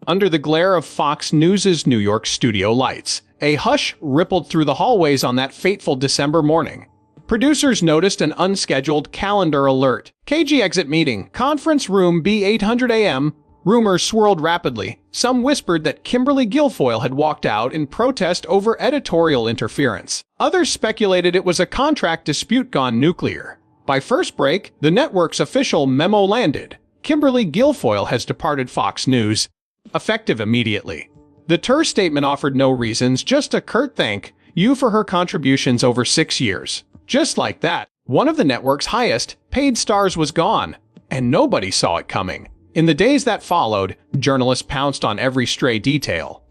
Under the glare of Fox News' New York studio lights, a hush rippled through the hallways on that fateful December morning. Producers noticed an unscheduled calendar alert. KG exit meeting, conference room B800 AM. Rumors swirled rapidly. Some whispered that Kimberly Guilfoyle had walked out in protest over editorial interference. Others speculated it was a contract dispute gone nuclear. By first break, the network's official memo landed. Kimberly Guilfoyle has departed Fox News, effective immediately. The terse statement offered no reasons, just a curt thank you for her contributions over 6 years. Just like that, one of the network's highest paid stars was gone, and nobody saw it coming. In the days that followed, journalists pounced on every stray detail.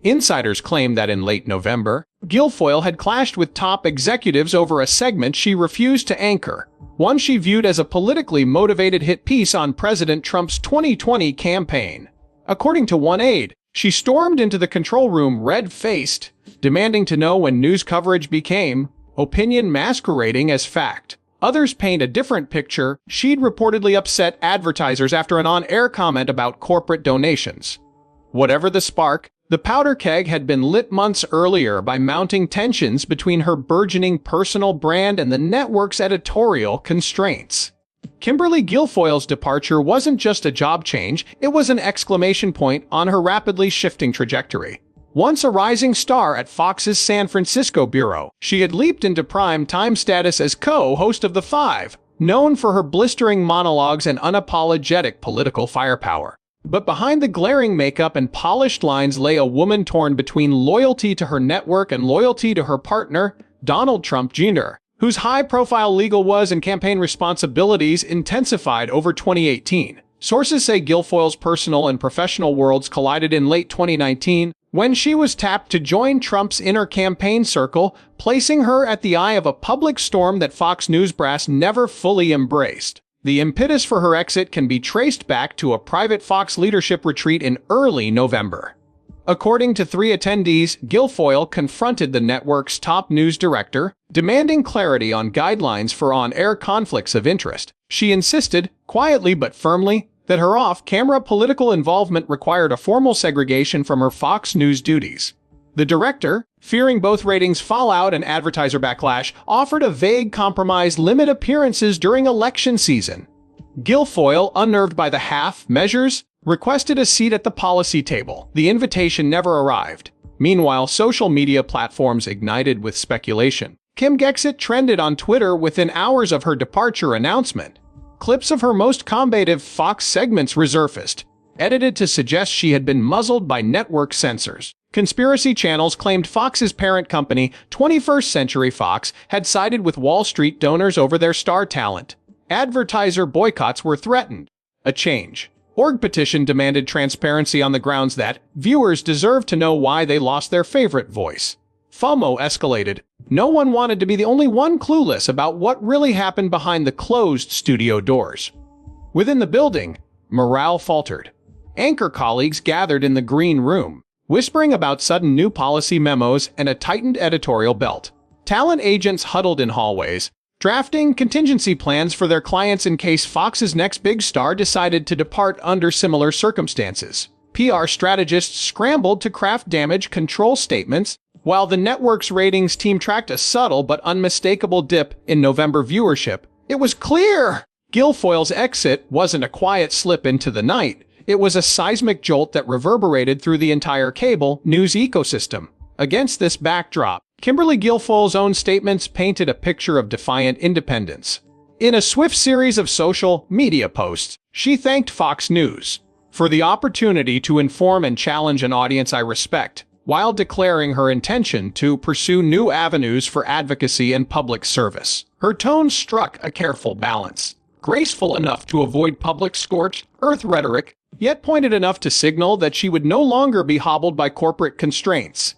Insiders claimed that in late November, Guilfoyle had clashed with top executives over a segment she refused to anchor, one she viewed as a politically motivated hit piece on President Trump's 2020 campaign. According to one aide, she stormed into the control room red-faced, demanding to know when news coverage became opinion masquerading as fact. Others paint a different picture. She'd reportedly upset advertisers after an on-air comment about corporate donations. Whatever the spark, the powder keg had been lit months earlier by mounting tensions between her burgeoning personal brand and the network's editorial constraints. Kimberly Guilfoyle's departure wasn't just a job change, it was an exclamation point on her rapidly shifting trajectory. Once a rising star at Fox's San Francisco bureau, she had leaped into prime time status as co-host of The Five, known for her blistering monologues and unapologetic political firepower. But behind the glaring makeup and polished lines lay a woman torn between loyalty to her network and loyalty to her partner, Donald Trump Jr., whose high-profile legal woes and campaign responsibilities intensified over 2018. Sources say Guilfoyle's personal and professional worlds collided in late 2019, when she was tapped to join Trump's inner campaign circle, placing her at the eye of a public storm that Fox News brass never fully embraced. The impetus for her exit can be traced back to a private Fox leadership retreat in early November. According to 3 attendees, Guilfoyle confronted the network's top news director, demanding clarity on guidelines for on-air conflicts of interest. She insisted, quietly but firmly, that her off-camera political involvement required a formal segregation from her Fox News duties. The director, fearing both ratings fallout and advertiser backlash, offered a vague compromise: limit appearances during election season. Guilfoyle, unnerved by the half measures, requested a seat at the policy table. The invitation never arrived. Meanwhile, social media platforms ignited with speculation. Kim's exit trended on Twitter within hours of her departure announcement. Clips of her most combative Fox segments resurfaced, edited to suggest she had been muzzled by network censors. Conspiracy channels claimed Fox's parent company, 21st Century Fox, had sided with Wall Street donors over their star talent. Advertiser boycotts were threatened. A change. Org petition demanded transparency on the grounds that viewers deserve to know why they lost their favorite voice. FOMO escalated. No one wanted to be the only one clueless about what really happened behind the closed studio doors. Within the building, morale faltered. Anchor colleagues gathered in the green room, whispering about sudden new policy memos and a tightened editorial belt. Talent agents huddled in hallways, drafting contingency plans for their clients in case Fox's next big star decided to depart under similar circumstances. PR strategists scrambled to craft damage control statements, while the network's ratings team tracked a subtle but unmistakable dip in November viewership. It was clear Guilfoyle's exit wasn't a quiet slip into the night. It was a seismic jolt that reverberated through the entire cable news ecosystem. Against this backdrop, Kimberly Guilfoyle's own statements painted a picture of defiant independence. In a swift series of social media posts, she thanked Fox News for the opportunity to inform and challenge an audience I respect, while declaring her intention to pursue new avenues for advocacy and public service. Her tone struck a careful balance, graceful enough to avoid public scorched earth rhetoric, yet pointed enough to signal that she would no longer be hobbled by corporate constraints.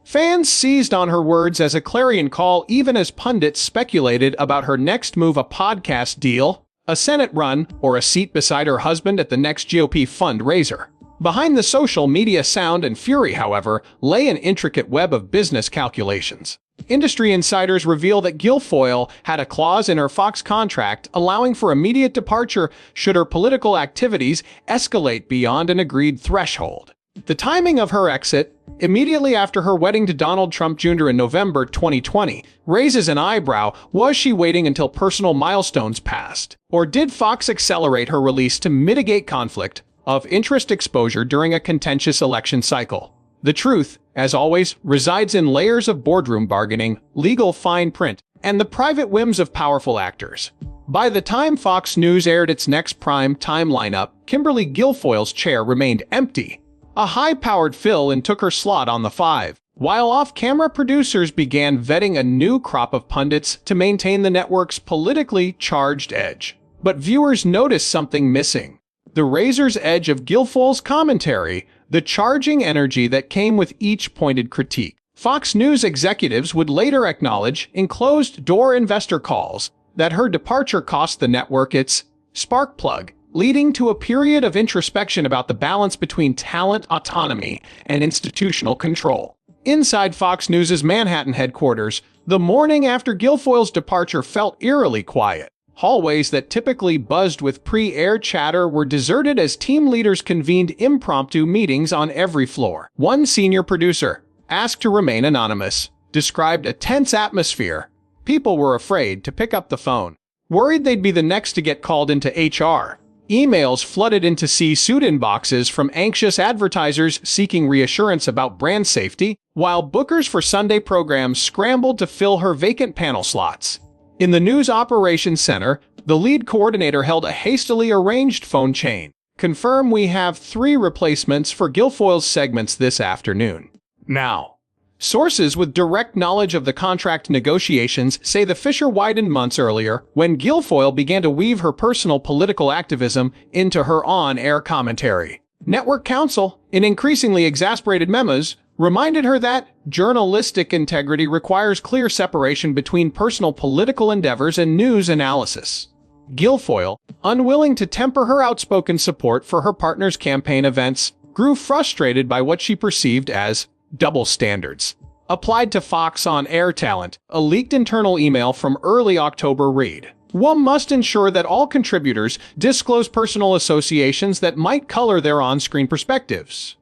Fans seized on her words as a clarion call, even as pundits speculated about her next move: a podcast deal, a Senate run, or a seat beside her husband at the next GOP fundraiser. Behind the social media sound and fury, however, lay an intricate web of business calculations. Industry insiders reveal that Guilfoyle had a clause in her Fox contract allowing for immediate departure should her political activities escalate beyond an agreed threshold. The timing of her exit, immediately after her wedding to Donald Trump Jr. in November 2020, raises an eyebrow. Was she waiting until personal milestones passed? Or did Fox accelerate her release to mitigate conflict of interest exposure during a contentious election cycle? The truth, as always, resides in layers of boardroom bargaining, legal fine print, and the private whims of powerful actors. By the time Fox News aired its next prime time lineup, Kimberly Guilfoyle's chair remained empty. A high-powered fill-in took her slot on the 5, while off-camera producers began vetting a new crop of pundits to maintain the network's politically charged edge. But viewers noticed something missing: the razor's edge of Guilfoyle's commentary, the charging energy that came with each pointed critique. Fox News executives would later acknowledge, in closed-door investor calls, that her departure cost the network its spark plug, leading to a period of introspection about the balance between talent autonomy and institutional control. Inside Fox News' Manhattan headquarters, the morning after Guilfoyle's departure felt eerily quiet. Hallways that typically buzzed with pre-air chatter were deserted as team leaders convened impromptu meetings on every floor. One senior producer, asked to remain anonymous, described a tense atmosphere. People were afraid to pick up the phone, worried they'd be the next to get called into HR. Emails flooded into C-suite inboxes from anxious advertisers seeking reassurance about brand safety, while bookers for Sunday programs scrambled to fill her vacant panel slots. In the News Operations Center, the lead coordinator held a hastily arranged phone chain. "Confirm we have 3 replacements for Guilfoyle's segments this afternoon." Now, sources with direct knowledge of the contract negotiations say the fissure widened months earlier when Guilfoyle began to weave her personal political activism into her on-air commentary. Network counsel, in increasingly exasperated memos, reminded her that journalistic integrity requires clear separation between personal political endeavors and news analysis. Guilfoyle, unwilling to temper her outspoken support for her partner's campaign events, grew frustrated by what she perceived as double standards applied to Fox on-air talent. A leaked internal email from early October read, "One must ensure that all contributors disclose personal associations that might color their on-screen perspectives."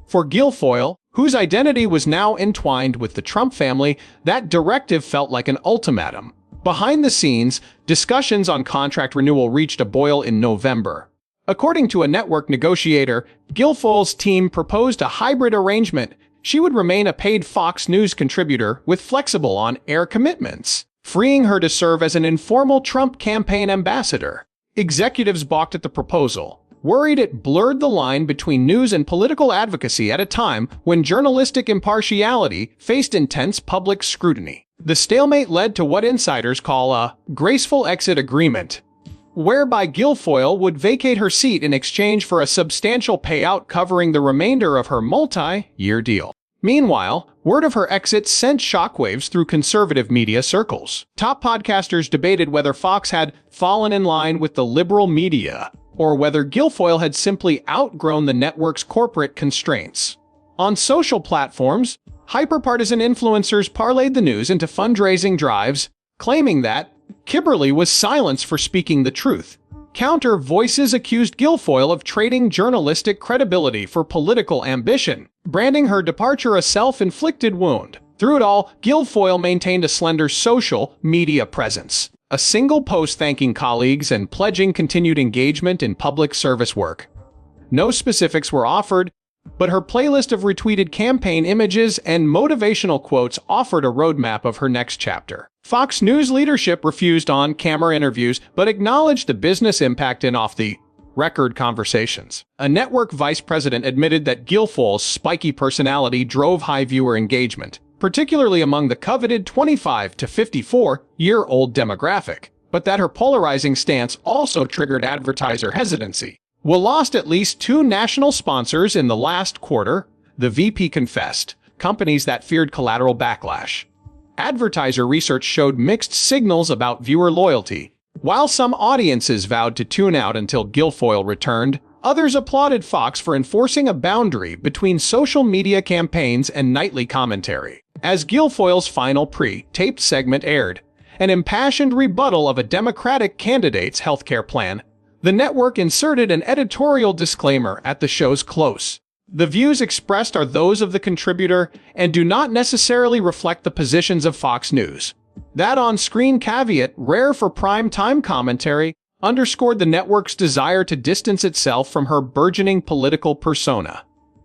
For Guilfoyle, whose identity was now entwined with the Trump family, that directive felt like an ultimatum. Behind the scenes, discussions on contract renewal reached a boil in November. According to a network negotiator, Guilfoyle's team proposed a hybrid arrangement. She would remain a paid Fox News contributor with flexible on-air commitments, freeing her to serve as an informal Trump campaign ambassador. Executives balked at the proposal, worried it blurred the line between news and political advocacy at a time when journalistic impartiality faced intense public scrutiny. The stalemate led to what insiders call a graceful exit agreement, whereby Guilfoyle would vacate her seat in exchange for a substantial payout covering the remainder of her multi-year deal. Meanwhile, word of her exit sent shockwaves through conservative media circles. Top podcasters debated whether Fox had fallen in line with the liberal media, or whether Guilfoyle had simply outgrown the network's corporate constraints. On social platforms, hyper-partisan influencers parlayed the news into fundraising drives, claiming that Kimberly was silenced for speaking the truth. Counter voices accused Guilfoyle of trading journalistic credibility for political ambition, branding her departure a self-inflicted wound. Through it all, Guilfoyle maintained a slender social media presence. A single post thanking colleagues and pledging continued engagement in public service work. No specifics were offered, but her playlist of retweeted campaign images and motivational quotes offered a roadmap of her next chapter. Fox News leadership refused on-camera interviews, but acknowledged the business impact in off-the-record conversations. A network vice president admitted that Guilfoyle's spiky personality drove high viewer engagement, particularly among the coveted 25 to 54-year-old demographic, but that her polarizing stance also triggered advertiser hesitancy. We lost at least 2 national sponsors in the last quarter, the VP confessed, companies that feared collateral backlash. Advertiser research showed mixed signals about viewer loyalty. While some audiences vowed to tune out until Guilfoyle returned, others applauded Fox for enforcing a boundary between social media campaigns and nightly commentary. As Guilfoyle's final pre-taped segment aired, an impassioned rebuttal of a Democratic candidate's healthcare plan, the network inserted an editorial disclaimer at the show's close. The views expressed are those of the contributor and do not necessarily reflect the positions of Fox News. That on-screen caveat, rare for prime-time commentary, underscored the network's desire to distance itself from her burgeoning political persona.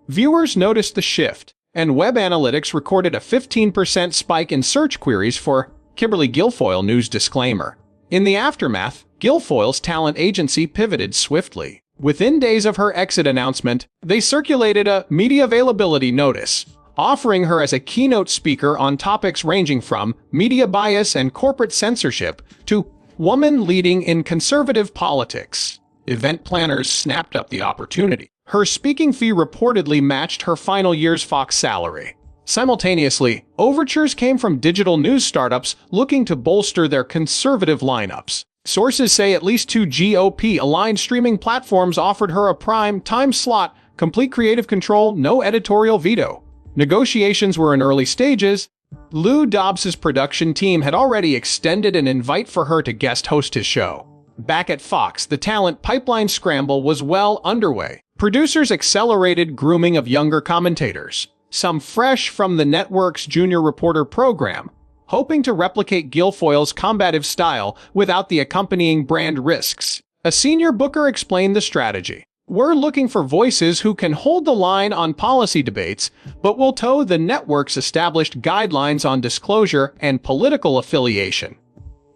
Viewers noticed the shift, and web analytics recorded a 15% spike in search queries for Kimberly Guilfoyle news disclaimer. In the aftermath, Guilfoyle's talent agency pivoted swiftly. Within days of her exit announcement, they circulated a media availability notice, offering her as a keynote speaker on topics ranging from media bias and corporate censorship to woman leading in conservative politics. Event planners snapped up the opportunity. Her speaking fee reportedly matched her final year's Fox salary. Simultaneously, overtures came from digital news startups looking to bolster their conservative lineups. Sources say at least 2 GOP-aligned streaming platforms offered her a prime-time slot, complete creative control, no editorial veto. Negotiations were in early stages. Lou Dobbs's production team had already extended an invite for her to guest host his show. Back at Fox, the talent pipeline scramble was well underway. Producers accelerated grooming of younger commentators, some fresh from the network's junior reporter program, hoping to replicate Guilfoyle's combative style without the accompanying brand risks. A senior booker explained the strategy. We're looking for voices who can hold the line on policy debates, but will toe the network's established guidelines on disclosure and political affiliation.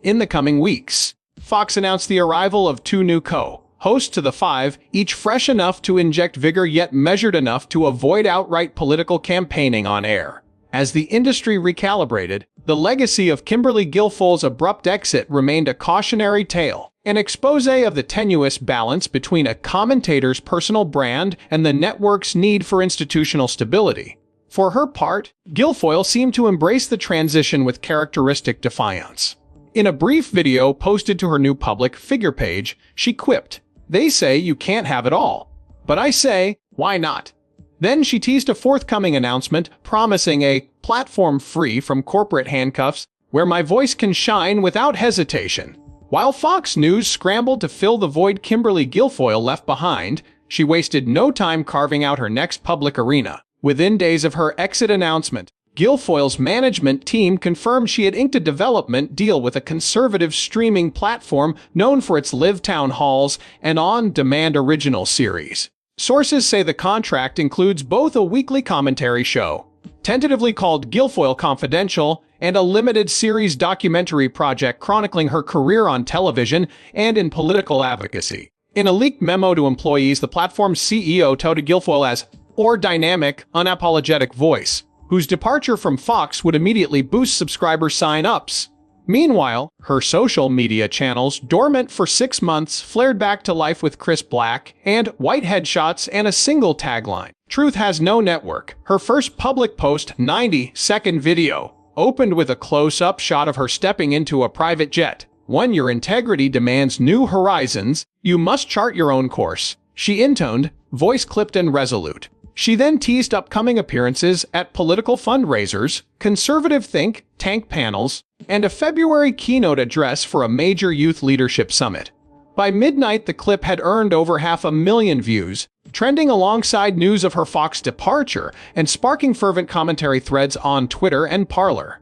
In the coming weeks, Fox announced the arrival of 2 new co-hosts to the 5, each fresh enough to inject vigor yet measured enough to avoid outright political campaigning on air. As the industry recalibrated, the legacy of Kimberly Guilfoyle's abrupt exit remained a cautionary tale, an exposé of the tenuous balance between a commentator's personal brand and the network's need for institutional stability. For her part, Guilfoyle seemed to embrace the transition with characteristic defiance. In a brief video posted to her new public figure page, she quipped, "They say you can't have it all. But I say, why not?" Then she teased a forthcoming announcement promising a platform free from corporate handcuffs where my voice can shine without hesitation. While Fox News scrambled to fill the void Kimberly Guilfoyle left behind, she wasted no time carving out her next public arena. Within days of her exit announcement, Guilfoyle's management team confirmed she had inked a development deal with a conservative streaming platform known for its live town halls and on-demand original series. Sources say the contract includes both a weekly commentary show, tentatively called Guilfoyle Confidential, and a limited series documentary project chronicling her career on television and in political advocacy. In a leaked memo to employees, the platform's CEO touted Guilfoyle as "or dynamic, unapologetic voice," whose departure from Fox would immediately boost subscriber sign-ups. Meanwhile, her social media channels, dormant for 6 months, flared back to life with Chris Black and white headshots and a single tagline: "Truth has no network." Her first public post, 90-second video, opened with a close-up shot of her stepping into a private jet. "When your integrity demands new horizons, you must chart your own course," she intoned, voice clipped and resolute. She then teased upcoming appearances at political fundraisers, conservative think tank panels, and a February keynote address for a major youth leadership summit. By midnight, the clip had earned over 500,000 views, trending alongside news of her Fox departure and sparking fervent commentary threads on Twitter and Parler.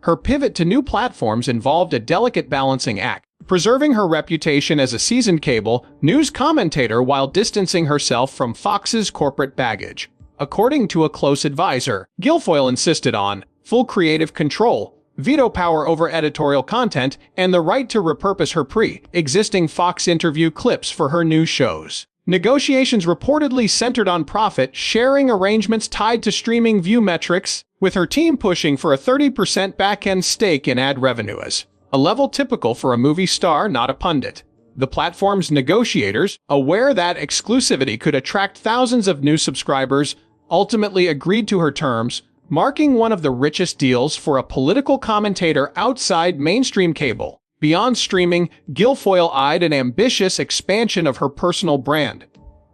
Her pivot to new platforms involved a delicate balancing act, preserving her reputation as a seasoned cable news commentator while distancing herself from Fox's corporate baggage. According to a close advisor, Guilfoyle insisted on full creative control, veto power over editorial content, and the right to repurpose her pre-existing Fox interview clips for her new shows. Negotiations reportedly centered on profit-sharing arrangements tied to streaming view metrics, with her team pushing for a 30% back-end stake in ad revenues, a level typical for a movie star, not a pundit. The platform's negotiators, aware that exclusivity could attract thousands of new subscribers, ultimately agreed to her terms, marking one of the richest deals for a political commentator outside mainstream cable. Beyond streaming, Guilfoyle eyed an ambitious expansion of her personal brand.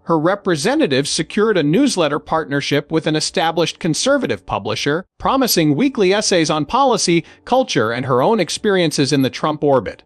her representatives secured a newsletter partnership with an established conservative publisher, promising weekly essays on policy, culture, and her own experiences in the Trump orbit.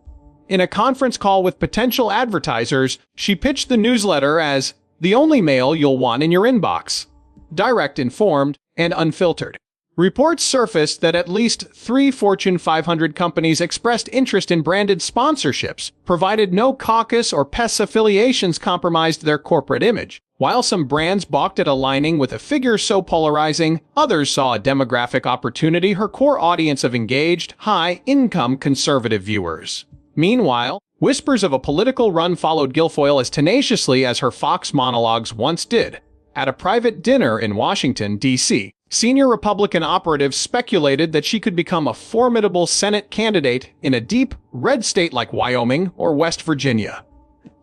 In a conference call with potential advertisers, she pitched the newsletter as the only mail you'll want in your inbox. Direct, informed, and unfiltered. Reports surfaced that at least 3 Fortune 500 companies expressed interest in branded sponsorships, provided no caucus or PES affiliations compromised their corporate image. While some brands balked at aligning with a figure so polarizing, others saw a demographic opportunity: her core audience of engaged, high-income conservative viewers. Meanwhile, whispers of a political run followed Guilfoyle as tenaciously as her Fox monologues once did. At a private dinner in Washington, D.C., senior Republican operatives speculated that she could become a formidable Senate candidate in a deep, red state like Wyoming or West Virginia.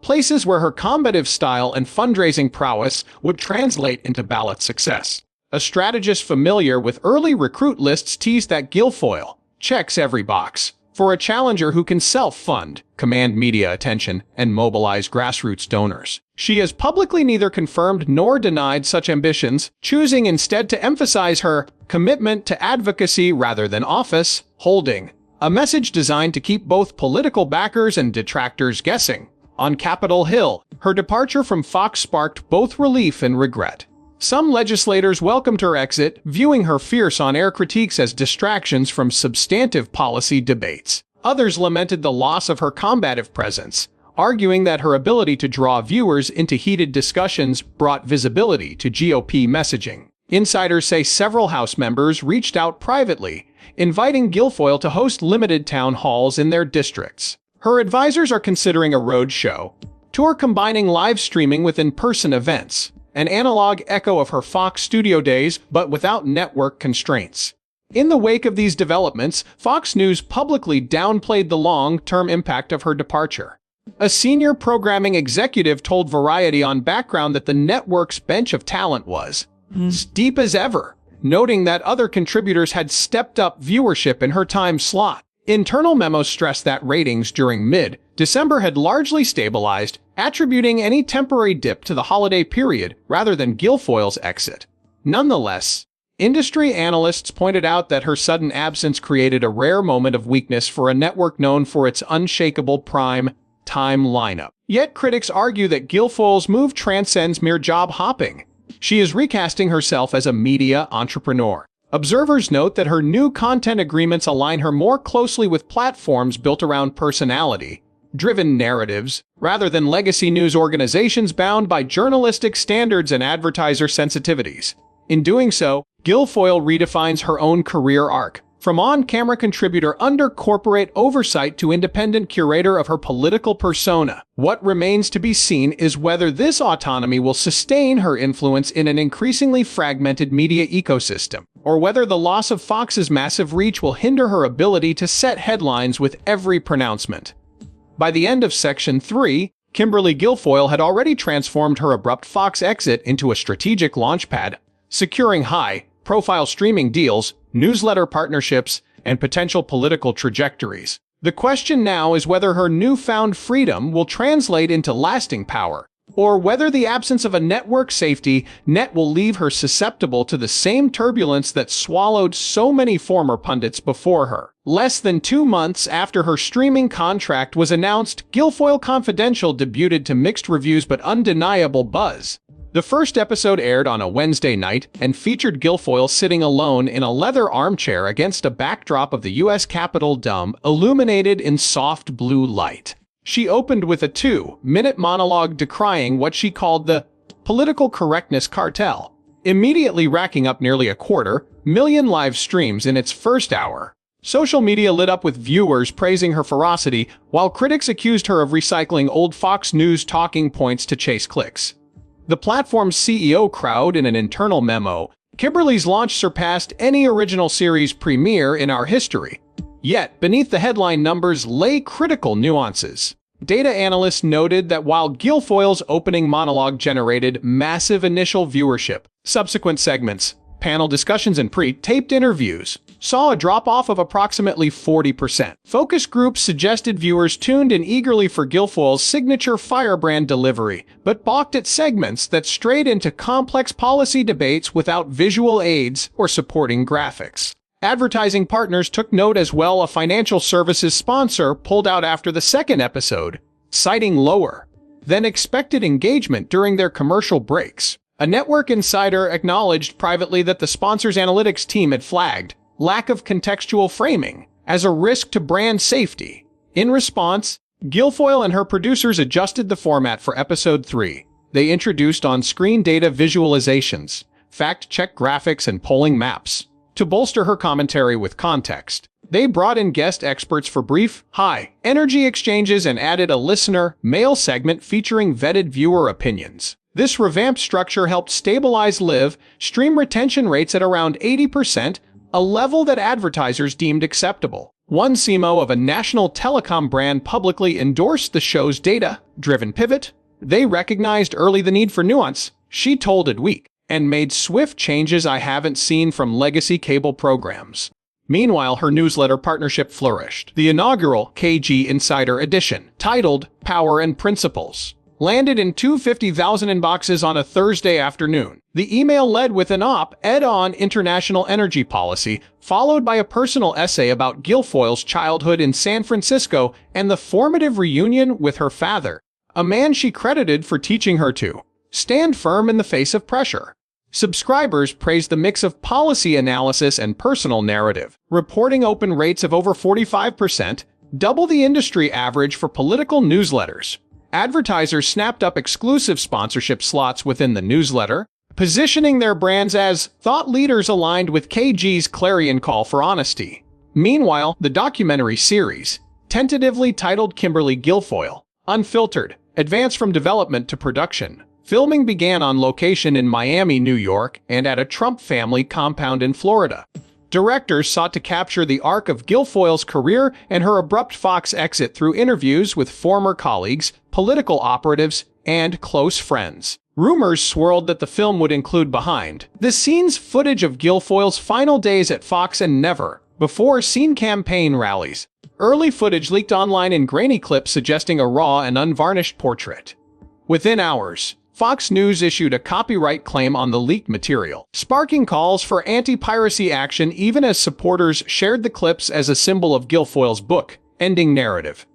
Places where her combative style and fundraising prowess would translate into ballot success. A strategist familiar with early recruit lists teased that Guilfoyle checks every box for a challenger who can self-fund, command media attention, and mobilize grassroots donors. She has publicly neither confirmed nor denied such ambitions, choosing instead to emphasize her commitment to advocacy rather than office holding, a message designed to keep both political backers and detractors guessing. On Capitol Hill, her departure from Fox sparked both relief and regret. Some legislators welcomed her exit, viewing her fierce on-air critiques as distractions from substantive policy debates. Others lamented the loss of her combative presence, arguing that her ability to draw viewers into heated discussions brought visibility to GOP messaging. Insiders say several House members reached out privately, inviting Guilfoyle to host limited town halls in their districts. Her advisors are considering a roadshow tour combining live streaming with in-person events, an analog echo of her Fox studio days, but without network constraints. In the wake of these developments, Fox News publicly downplayed the long-term impact of her departure. A senior programming executive told Variety on Background that the network's bench of talent was as deep as ever, noting that other contributors had stepped up viewership in her time slot. Internal memos stressed that ratings during mid-December had largely stabilized, attributing any temporary dip to the holiday period rather than Guilfoyle's exit. Nonetheless, industry analysts pointed out that her sudden absence created a rare moment of weakness for a network known for its unshakable prime time lineup. Yet critics argue that Guilfoyle's move transcends mere job hopping. She is recasting herself as a media entrepreneur. Observers note that her new content agreements align her more closely with platforms built around personality-driven narratives, rather than legacy news organizations bound by journalistic standards and advertiser sensitivities. In doing so, Guilfoyle redefines her own career arc, from on-camera contributor under corporate oversight to independent curator of her political persona. What remains to be seen is whether this autonomy will sustain her influence in an increasingly fragmented media ecosystem, or whether the loss of Fox's massive reach will hinder her ability to set headlines with every pronouncement. By the end of Section 3, Kimberly Guilfoyle had already transformed her abrupt Fox exit into a strategic launchpad, securing high-profile streaming deals, newsletter partnerships, and potential political trajectories. The question now is whether her newfound freedom will translate into lasting power, or whether the absence of a network safety net will leave her susceptible to the same turbulence that swallowed so many former pundits before her. Less than 2 months after her streaming contract was announced, Guilfoyle Confidential debuted to mixed reviews but undeniable buzz. The first episode aired on a Wednesday night and featured Guilfoyle sitting alone in a leather armchair against a backdrop of the U.S. Capitol dome illuminated in soft blue light. She opened with a 2-minute monologue decrying what she called the political correctness cartel, immediately racking up nearly 250,000 live streams in its first hour. Social media lit up with viewers praising her ferocity, while critics accused her of recycling old Fox News talking points to chase clicks. The platform's CEO crowd in an internal memo, Kimberly's launch surpassed any original series premiere in our history. Yet, beneath the headline numbers lay critical nuances. Data analysts noted that while Guilfoyle's opening monologue generated massive initial viewership, subsequent segments, panel discussions, and pre-taped interviews saw a drop-off of approximately 40%. Focus groups suggested viewers tuned in eagerly for Guilfoyle's signature firebrand delivery, but balked at segments that strayed into complex policy debates without visual aids or supporting graphics. Advertising partners took note as well. A financial services sponsor pulled out after the second episode, citing lower than expected engagement during their commercial breaks. A network insider acknowledged privately that the sponsor's analytics team had flagged lack of contextual framing as a risk to brand safety. In response, Guilfoyle and her producers adjusted the format for episode 3. They introduced on-screen data visualizations, fact-check graphics, and polling maps to bolster her commentary with context. They brought in guest experts for brief, high-energy exchanges and added a listener mail segment featuring vetted viewer opinions. This revamped structure helped stabilize live stream retention rates at around 80%, a level that advertisers deemed acceptable. One CMO of a national telecom brand publicly endorsed the show's data-driven pivot. They recognized early the need for nuance, she told Adweek, and made swift changes I haven't seen from legacy cable programs. Meanwhile, her newsletter partnership flourished. The inaugural KG Insider edition, titled Power and Principles, landed in 250,000 inboxes on a Thursday afternoon. The email led with an op-ed on international energy policy, followed by a personal essay about Guilfoyle's childhood in San Francisco and the formative reunion with her father, a man she credited for teaching her to stand firm in the face of pressure. Subscribers praised the mix of policy analysis and personal narrative, reporting open rates of over 45%, double the industry average for political newsletters. Advertisers snapped up exclusive sponsorship slots within the newsletter, positioning their brands as thought leaders aligned with KG's clarion call for honesty. Meanwhile, the documentary series, tentatively titled Kimberly Guilfoyle, Unfiltered, advanced from development to production. Filming began on location in Miami, New York, and at a Trump family compound in Florida. Directors sought to capture the arc of Guilfoyle's career and her abrupt Fox exit through interviews with former colleagues, political operatives, and close friends. Rumors swirled that the film would include behind-the-scenes footage of Guilfoyle's final days at Fox and never-before-seen campaign rallies. Early footage leaked online in grainy clips suggesting a raw and unvarnished portrait. Within hours, Fox News issued a copyright claim on the leaked material, sparking calls for anti-piracy action even as supporters shared the clips as a symbol of Guilfoyle's book-ending narrative.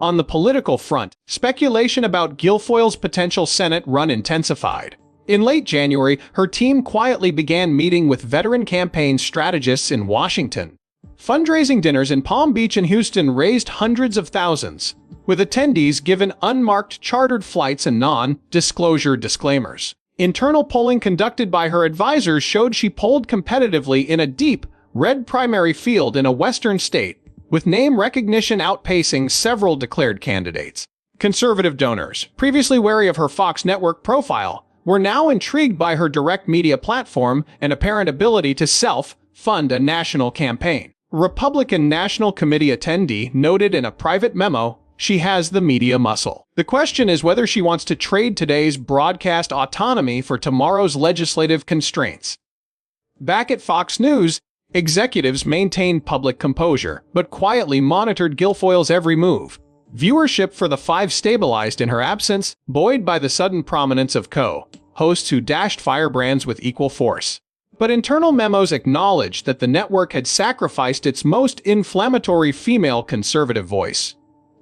On the political front, speculation about Guilfoyle's potential Senate run intensified. In late January, her team quietly began meeting with veteran campaign strategists in Washington. Fundraising dinners in Palm Beach and Houston raised hundreds of thousands, with attendees given unmarked chartered flights and non-disclosure disclaimers. Internal polling conducted by her advisors showed she polled competitively in a deep, red primary field in a western state, with name recognition outpacing several declared candidates. Conservative donors, previously wary of her Fox network profile, were now intrigued by her direct media platform and apparent ability to self-fund a national campaign. Republican National Committee attendee noted in a private memo, she has the media muscle. The question is whether she wants to trade today's broadcast autonomy for tomorrow's legislative constraints. Back at Fox News, executives maintained public composure, but quietly monitored Guilfoyle's every move. Viewership for The Five stabilized in her absence, buoyed by the sudden prominence of co-hosts who dashed firebrands with equal force. But internal memos acknowledged that the network had sacrificed its most inflammatory female conservative voice.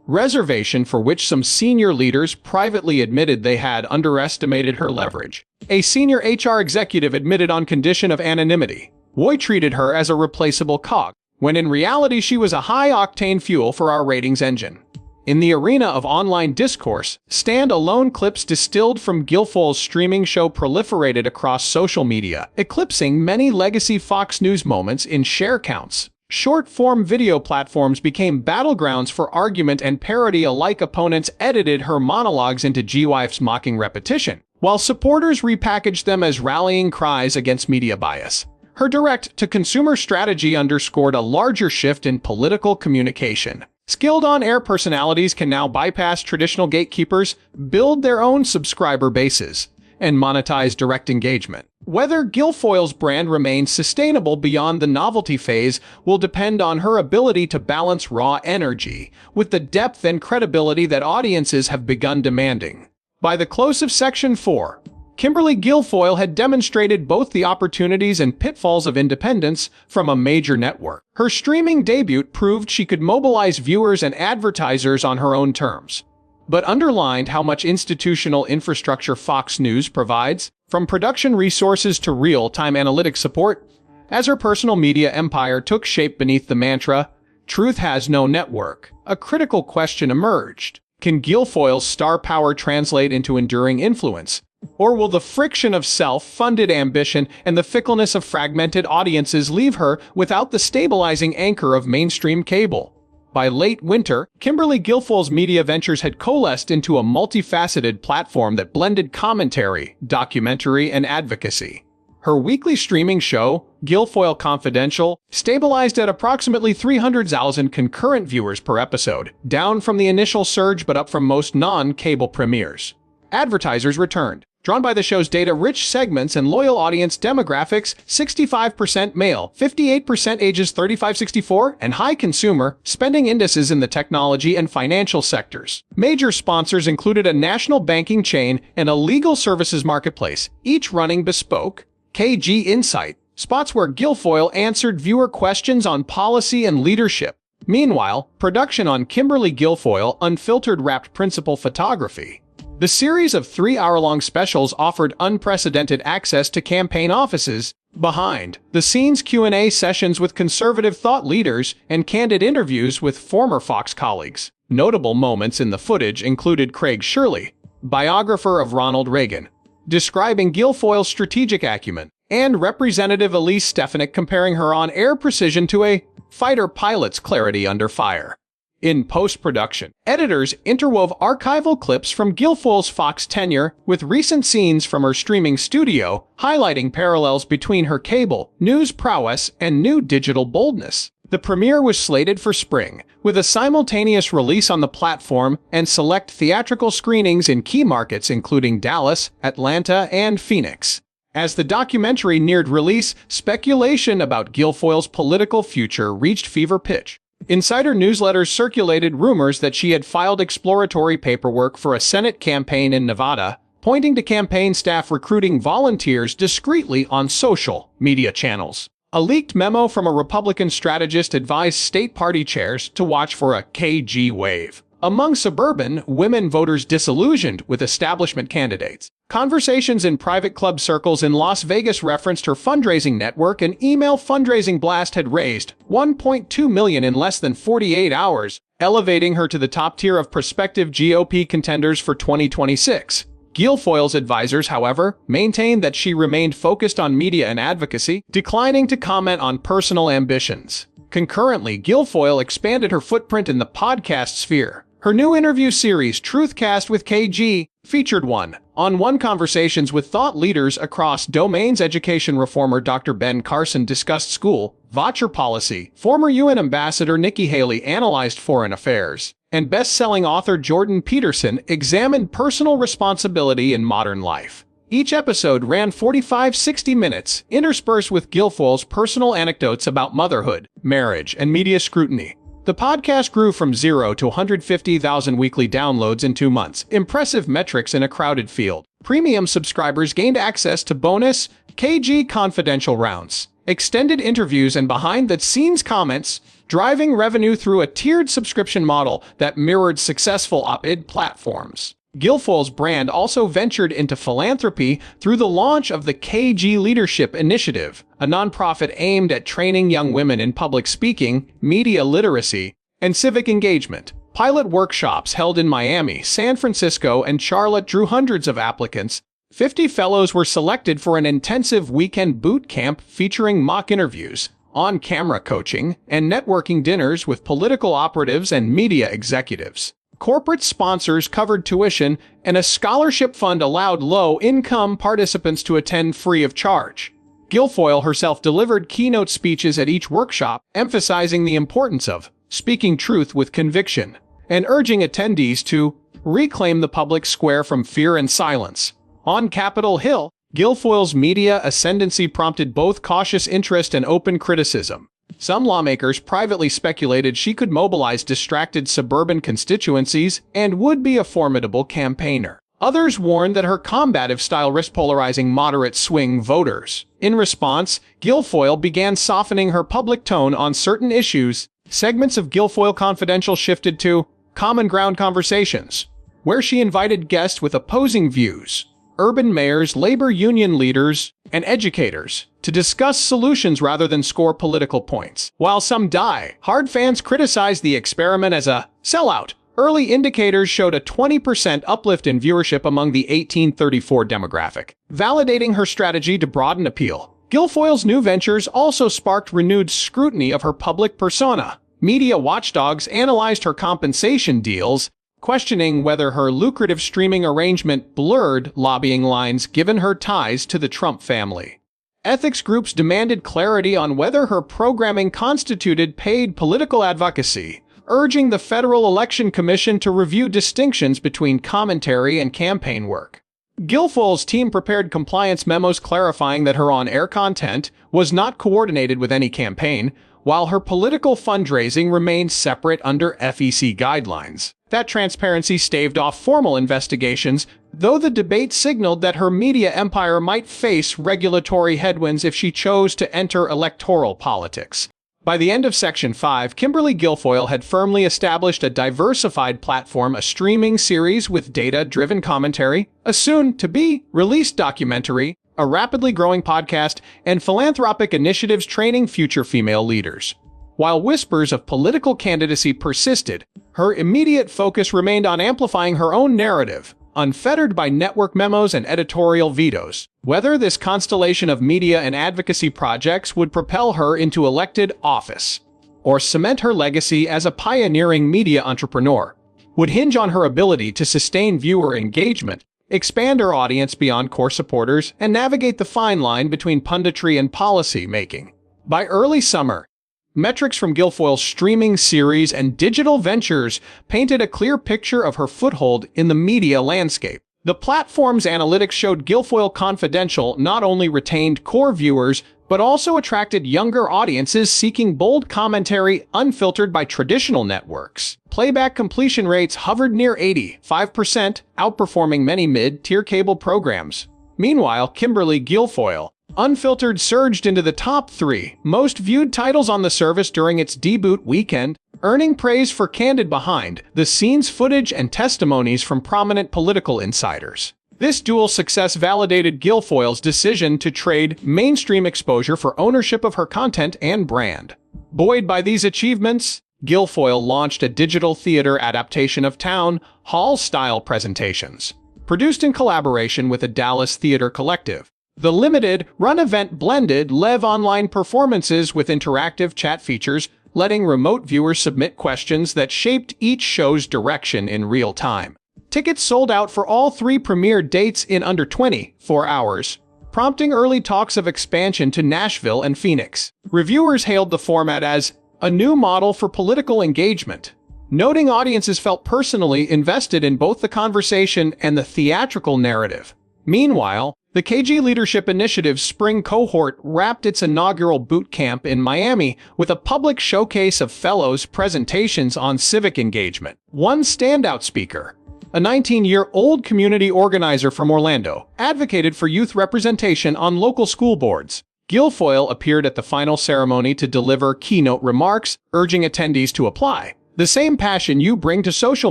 Reservation for which some senior leaders privately admitted they had underestimated her leverage. A senior HR executive admitted on condition of anonymity, Roy treated her as a replaceable cog, when in reality she was a high-octane fuel for our ratings engine. In the arena of online discourse, stand-alone clips distilled from Guilfoyle's streaming show proliferated across social media, eclipsing many legacy Fox News moments in share counts. Short-form video platforms became battlegrounds for argument and parody alike. Opponents edited her monologues into GWife's mocking repetition, while supporters repackaged them as rallying cries against media bias. Her direct-to-consumer strategy underscored a larger shift in political communication. Skilled on-air personalities can now bypass traditional gatekeepers, build their own subscriber bases, and monetize direct engagement. Whether Guilfoyle's brand remains sustainable beyond the novelty phase will depend on her ability to balance raw energy with the depth and credibility that audiences have begun demanding. By the close of Section 4, Kimberly Guilfoyle had demonstrated both the opportunities and pitfalls of independence from a major network. Her streaming debut proved she could mobilize viewers and advertisers on her own terms, but underlined how much institutional infrastructure Fox News provides, from production resources to real-time analytics support. As her personal media empire took shape beneath the mantra, "Truth has no network," a critical question emerged. Can Guilfoyle's star power translate into enduring influence? Or will the friction of self-funded ambition and the fickleness of fragmented audiences leave her without the stabilizing anchor of mainstream cable? By late winter, Kimberly Guilfoyle's media ventures had coalesced into a multifaceted platform that blended commentary, documentary, and advocacy. Her weekly streaming show, Guilfoyle Confidential, stabilized at approximately 300,000 concurrent viewers per episode, down from the initial surge but up from most non-cable premieres. Advertisers returned, drawn by the show's data-rich segments and loyal audience demographics: 65% male, 58% ages 35-64, and high consumer spending indices in the technology and financial sectors. Major sponsors included a national banking chain and a legal services marketplace, each running bespoke KG Insight spots where Guilfoyle answered viewer questions on policy and leadership. Meanwhile, production on Kimberly Guilfoyle Unfiltered wrapped principal photography. The series of 3-hour-long specials offered unprecedented access to campaign offices, behind-the-scenes Q&A sessions with conservative thought leaders, and candid interviews with former Fox colleagues. Notable moments in the footage included Craig Shirley, biographer of Ronald Reagan, describing Guilfoyle's strategic acumen, and Representative Elise Stefanik comparing her on-air precision to a fighter pilot's clarity under fire. In post-production, editors interwove archival clips from Guilfoyle's Fox tenure with recent scenes from her streaming studio, highlighting parallels between her cable news prowess and new digital boldness. The premiere was slated for spring, with a simultaneous release on the platform and select theatrical screenings in key markets including Dallas, Atlanta, and Phoenix. As the documentary neared release, speculation about Guilfoyle's political future reached fever pitch. Insider newsletters circulated rumors that she had filed exploratory paperwork for a Senate campaign in Nevada, pointing to campaign staff recruiting volunteers discreetly on social media channels. A leaked memo from a Republican strategist advised state party chairs to watch for a KG wave among suburban women voters disillusioned with establishment candidates. Conversations in private club circles in Las Vegas referenced her fundraising network. An email fundraising blast had raised $1.2 million in less than 48 hours, elevating her to the top tier of prospective GOP contenders for 2026. Guilfoyle's advisors, however, maintained that she remained focused on media and advocacy, declining to comment on personal ambitions. Concurrently, Guilfoyle expanded her footprint in the podcast sphere. Her new interview series, Truthcast with KG, featured one-on-one conversations with thought leaders across domains. Education reformer Dr. Ben Carson discussed school voucher policy, former UN Ambassador Nikki Haley analyzed foreign affairs, and best-selling author Jordan Peterson examined personal responsibility in modern life. Each episode ran 45-60 minutes, interspersed with Guilfoyle's personal anecdotes about motherhood, marriage, and media scrutiny. The podcast grew from 0 to 150,000 weekly downloads in 2 months, impressive metrics in a crowded field. Premium subscribers gained access to bonus KG Confidential rounds, extended interviews, and behind-the-scenes comments, driving revenue through a tiered subscription model that mirrored successful op-ed platforms. Guilfoyle's brand also ventured into philanthropy through the launch of the KG Leadership Initiative, a nonprofit aimed at training young women in public speaking, media literacy, and civic engagement. Pilot workshops held in Miami, San Francisco, and Charlotte drew hundreds of applicants. 50 fellows were selected for an intensive weekend boot camp featuring mock interviews, on-camera coaching, and networking dinners with political operatives and media executives. Corporate sponsors covered tuition, and a scholarship fund allowed low-income participants to attend free of charge. Guilfoyle herself delivered keynote speeches at each workshop, emphasizing the importance of speaking truth with conviction and urging attendees to reclaim the public square from fear and silence. On Capitol Hill, Guilfoyle's media ascendancy prompted both cautious interest and open criticism. Some lawmakers privately speculated she could mobilize distracted suburban constituencies and would be a formidable campaigner. Others warned that her combative style risked polarizing moderate swing voters. In response, Guilfoyle began softening her public tone on certain issues. Segments of Guilfoyle Confidential shifted to common ground conversations, where she invited guests with opposing views, urban mayors, labor union leaders, and educators, to discuss solutions rather than score political points. While some die-hard fans criticized the experiment as a sellout, early indicators showed a 20% uplift in viewership among the 18-34 demographic, validating her strategy to broaden appeal. Guilfoyle's new ventures also sparked renewed scrutiny of her public persona. Media watchdogs analyzed her compensation deals, questioning whether her lucrative streaming arrangement blurred lobbying lines given her ties to the Trump family. Ethics groups demanded clarity on whether her programming constituted paid political advocacy, urging the Federal Election Commission to review distinctions between commentary and campaign work. Guilfoyle's team prepared compliance memos clarifying that her on-air content was not coordinated with any campaign, while her political fundraising remained separate under FEC guidelines. That transparency staved off formal investigations, though the debate signaled that her media empire might face regulatory headwinds if she chose to enter electoral politics. By the end of Section 5, Kimberly Guilfoyle had firmly established a diversified platform, a streaming series with data-driven commentary, a soon-to-be-released documentary, a rapidly growing podcast, and philanthropic initiatives training future female leaders. While whispers of political candidacy persisted, her immediate focus remained on amplifying her own narrative, unfettered by network memos and editorial vetoes. Whether this constellation of media and advocacy projects would propel her into elected office or cement her legacy as a pioneering media entrepreneur would hinge on her ability to sustain viewer engagement, expand her audience beyond core supporters, and navigate the fine line between punditry and policy making. By early summer, metrics from Guilfoyle's streaming series and digital ventures painted a clear picture of her foothold in the media landscape. The platform's analytics showed Guilfoyle Confidential not only retained core viewers, but also attracted younger audiences seeking bold commentary unfiltered by traditional networks. Playback completion rates hovered near 85%, outperforming many mid-tier cable programs. Meanwhile, Kimberly Guilfoyle Unfiltered surged into the top 3 most viewed titles on the service during its debut weekend, earning praise for candid behind-the-scenes footage and testimonies from prominent political insiders. This dual success validated Guilfoyle's decision to trade mainstream exposure for ownership of her content and brand. Buoyed by these achievements, Guilfoyle launched a digital theater adaptation of town hall-style presentations, produced in collaboration with a Dallas theater collective. The limited-run event blended live online performances with interactive chat features, letting remote viewers submit questions that shaped each show's direction in real time. Tickets sold out for all 3 premiere dates in under 24 hours, prompting early talks of expansion to Nashville and Phoenix. Reviewers hailed the format as a new model for political engagement, noting audiences felt personally invested in both the conversation and the theatrical narrative. Meanwhile, the KG Leadership Initiative's spring cohort wrapped its inaugural boot camp in Miami with a public showcase of fellows' presentations on civic engagement. One standout speaker, a 19-year-old community organizer from Orlando, advocated for youth representation on local school boards. Guilfoyle appeared at the final ceremony to deliver keynote remarks, urging attendees to apply the same passion you bring to social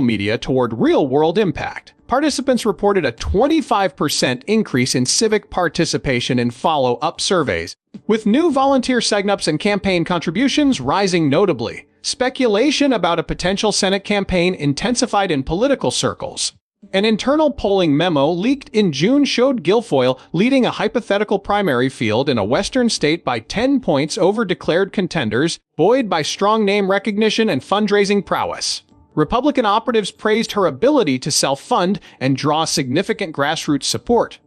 media toward real-world impact. Participants reported a 25% increase in civic participation in follow-up surveys, with new volunteer signups and campaign contributions rising notably. Speculation about a potential Senate campaign intensified in political circles. An internal polling memo leaked in June showed Guilfoyle leading a hypothetical primary field in a western state by 10 points over declared contenders, buoyed by strong name recognition and fundraising prowess. Republican operatives praised her ability to self-fund and draw significant grassroots support.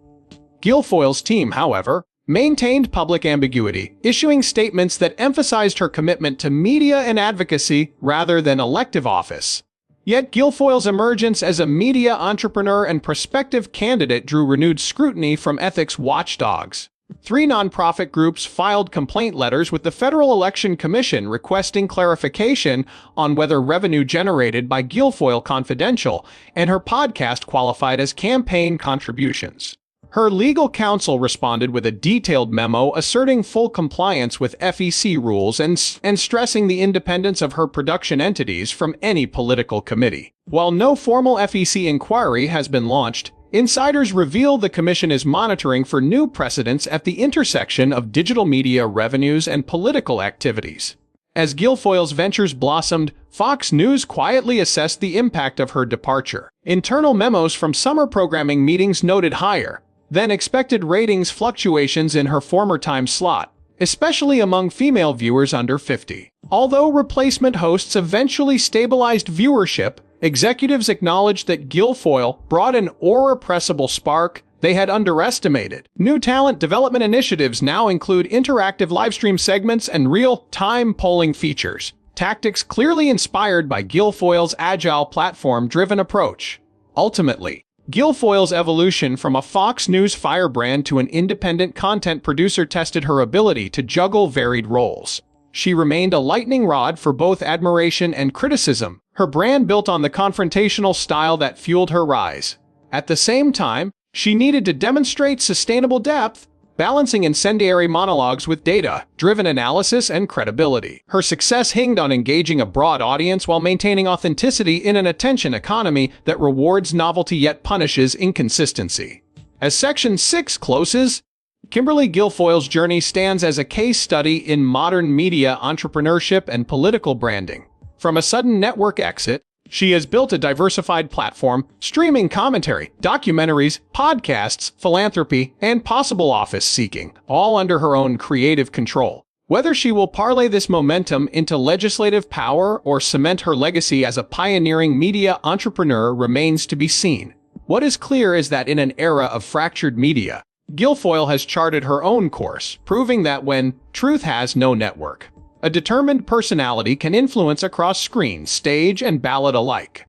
Guilfoyle's team, however, maintained public ambiguity, issuing statements that emphasized her commitment to media and advocacy rather than elective office. Yet Guilfoyle's emergence as a media entrepreneur and prospective candidate drew renewed scrutiny from ethics watchdogs. 3 nonprofit groups filed complaint letters with the Federal Election Commission requesting clarification on whether revenue generated by Guilfoyle Confidential and her podcast qualified as campaign contributions. Her legal counsel responded with a detailed memo asserting full compliance with FEC rules and stressing the independence of her production entities from any political committee. While no formal FEC inquiry has been launched, insiders reveal the commission is monitoring for new precedents at the intersection of digital media revenues and political activities. As Guilfoyle's ventures blossomed, Fox News quietly assessed the impact of her departure. Internal memos from summer programming meetings noted higher than expected ratings fluctuations in her former time slot, especially among female viewers under 50. Although replacement hosts eventually stabilized viewership, executives acknowledged that Guilfoyle brought an irrepressible spark they had underestimated. New talent development initiatives now include interactive livestream segments and real-time polling features, tactics clearly inspired by Guilfoyle's agile platform-driven approach. Ultimately, Guilfoyle's evolution from a Fox News firebrand to an independent content producer tested her ability to juggle varied roles. She remained a lightning rod for both admiration and criticism, her brand built on the confrontational style that fueled her rise. At the same time, she needed to demonstrate sustainable depth, balancing incendiary monologues with data-driven analysis and credibility. Her success hinged on engaging a broad audience while maintaining authenticity in an attention economy that rewards novelty yet punishes inconsistency. As Section 6 closes, Kimberly Guilfoyle's journey stands as a case study in modern media entrepreneurship and political branding. From a sudden network exit, she has built a diversified platform, streaming commentary, documentaries, podcasts, philanthropy, and possible office seeking, all under her own creative control. Whether she will parlay this momentum into legislative power or cement her legacy as a pioneering media entrepreneur remains to be seen. What is clear is that in an era of fractured media, Guilfoyle has charted her own course, proving that when truth has no network, a determined personality can influence across screen, stage, and ballot alike.